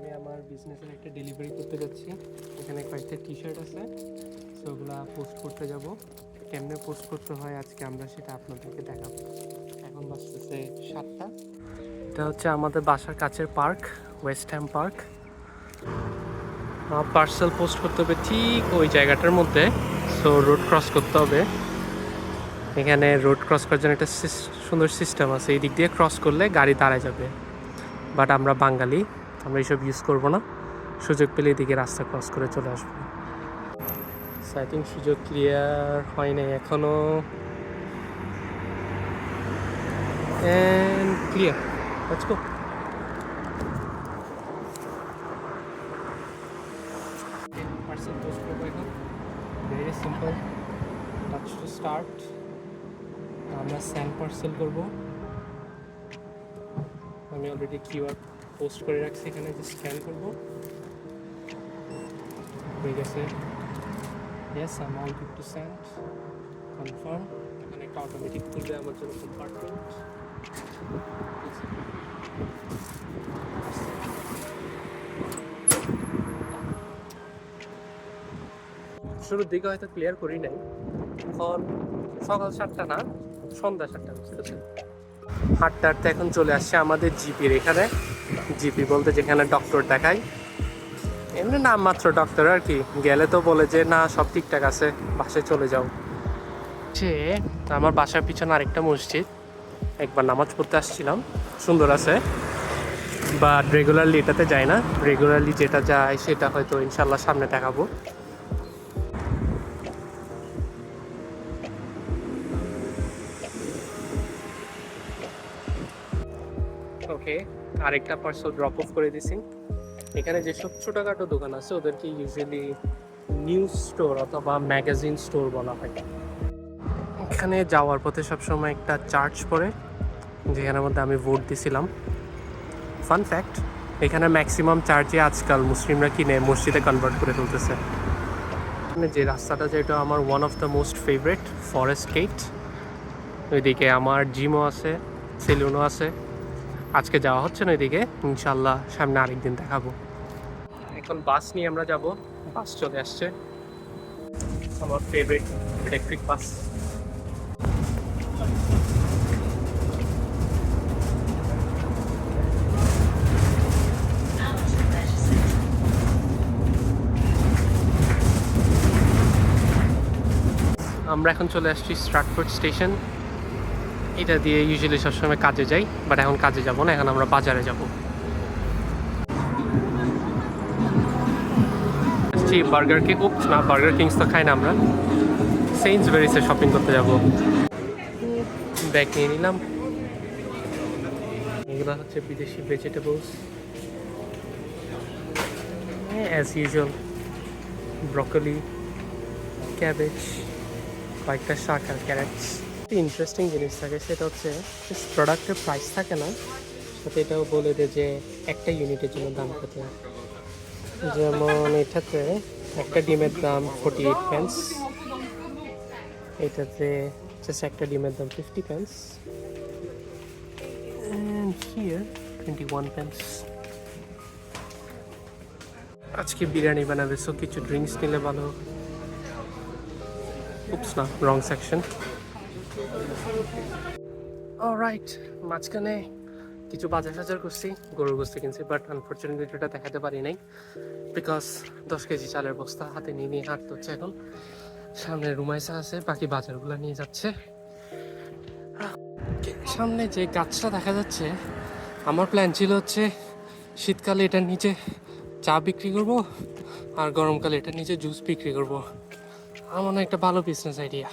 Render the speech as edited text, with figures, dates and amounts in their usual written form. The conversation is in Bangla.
আমি আমার বিজনেসের একটা ডেলিভারি করতে যাচ্ছি। এখানে কয়েকটা টি শার্ট আছে, সো ওগুলো পোস্ট করতে যাব। কেমনে পোস্ট করতে হয় আজকে আমরা সেটা আপনাদেরকে দেখাবো। এখন বাজতেছে 7টা। এটা হচ্ছে আমাদের বাসার কাছের park, West Ham Park. Parcel post করতে হবে ঠিক ওই জায়গাটার মধ্যে। সো রোড ক্রস করতে হবে। এখানে রোড ক্রস করার জন্য একটা সুন্দর সিস্টেম আছে, এই দিক দিয়ে ক্রস করলে গাড়ি দাঁড়ায় যাবে। বাট আমরা বাঙালি, আমরা এইসব ইউজ করবো না। সুযোগ পেলে এদিকে রাস্তা ক্রস করে চলে আসবো। আই থিঙ্ক সুযোগ ক্লিয়ার হয় নাই এখনো। And clear, let's go. Parcel post করবো এখন। Very simple, touch to start. আমরা স্যান্ড পার্সেল করবো। আমি অলরেডি কিউআর পোস্ট করে রাখছি, এখানে যে স্ক্যান করবো। হয়ে গেছে। Yes, I am all good to send. Confirm. এখানে একটা অটোমেটিক খুলবে আমার জন্য কম্পার্টমেন্ট। শুরুর দিকে হয়তো ক্লিয়ার করি নাই। এখন সকাল 7টা না, সন্ধ্যা 7টা বুঝতেছি। হাঁটতে হাঁটতে এখন চলে আসছে আমাদের জিপির এখানে। জিপি বলতে যেখানে ডক্টর দেখায়, এমনি নাম মাত্র ডক্টর আর কি। গেলে তো বলে যে না সব ঠিকঠাক আছে, বাসায় চলে যাও। সে আমার বাসার পিছনে আরেকটা মসজিদ, একবার নামাজ পড়তে আসছিলাম, সুন্দর আছে। বাট রেগুলারলি এটাতে যাই না। রেগুলারলি যেটা যায় সেটা হয়তো ইনশাল্লাহ সামনে দেখাবো। ওকে, আরেকটা পার্সেল ড্রপ অফ করে দিছি। এখানে যেসব ছোটোখাটো দোকান আছে ওদেরকে ইউজুয়ালি নিউজ স্টোর অথবা ম্যাগাজিন স্টোর বলা হয়। এখানে যাওয়ার পথে সবসময় একটা চার্চ পড়ে, যেখানের মধ্যে আমি ভোট দিছিলাম। ফান ফ্যাক্ট, এখানে ম্যাক্সিমাম চার্চে আজকাল মুসলিমরা কিনে মসজিদে কনভার্ট করে তুলতেছে। যে রাস্তাটা, যেটা আমার one of the most favourite, Forest Gate. ওইদিকে আমার জিমও আছে, সেলুনও আছে। আজকে যাওয়া হচ্ছে না ওইদিকে, ইনশাল্লাহ সামনে আরেকদিন দেখাবো। এখন বাস নিয়ে আমরা যাব। বাস চলে আসছে, আমার ফেভারিট ইলেকট্রিক বাস। আমরা এখন চলে আসছি স্ট্রাটফোর্ড স্টেশন। এটা দিয়ে ইউজুয়ালি সবসময় কাজে যাই, বাট এখন কাজে যাব না, এখন আমরা বাজারে যাব। আসছি বার্গার কিং, না বার্গার কিংস তো খাই না আমরা, সেইন্সবেরিজে শপিং করতে যাব। ব্যাগ নিয়ে নিলাম। এগুলো হচ্ছে বিদেশি vegetables, as usual broccoli, cabbage, কয়েকটা শাক আর ক্যারেটস। ইন্টারেস্টিং জিনিস থাকে সেটা হচ্ছে প্রোডাক্টের প্রাইস থাকে না, সাথে এটাও বলে দেয় যে একটা ইউনিটের জন্য দাম কত। যেমন এটাতে একটা ডিমের দাম 48 পেন্স, এটাতে জাস্ট একটা ডিমের দাম 50 পেন্স, and here 21 পেন্স। আজকে বিরিয়ানি বানাবে, সো কিছু ড্রিঙ্কস নিলে ভালো। উপস না, রং সেকশন। অলরাইট, মাঝখানে কিছু বাজার টাজার করছি, গরুর গোস্ত কিনছি, বাট আনফর্চুনেটলি এটা দেখাতে পারি নাই বিকজ 10 কেজি চালের বস্তা হাতে নিয়ে নিয়ে হাঁটতে হচ্ছে এখন। সামনে রুমাইসা আছে, বাকি বাজারগুলো নিয়ে যাচ্ছে। সামনে যে গাছটা দেখা যাচ্ছে, আমার প্ল্যান ছিল হচ্ছে শীতকালে এটার নিচে চা বিক্রি করব, আর গরমকালে এটার নিচে জুস বিক্রি করব। আমার মনে হয় একটা ভালো বিজনেস আইডিয়া।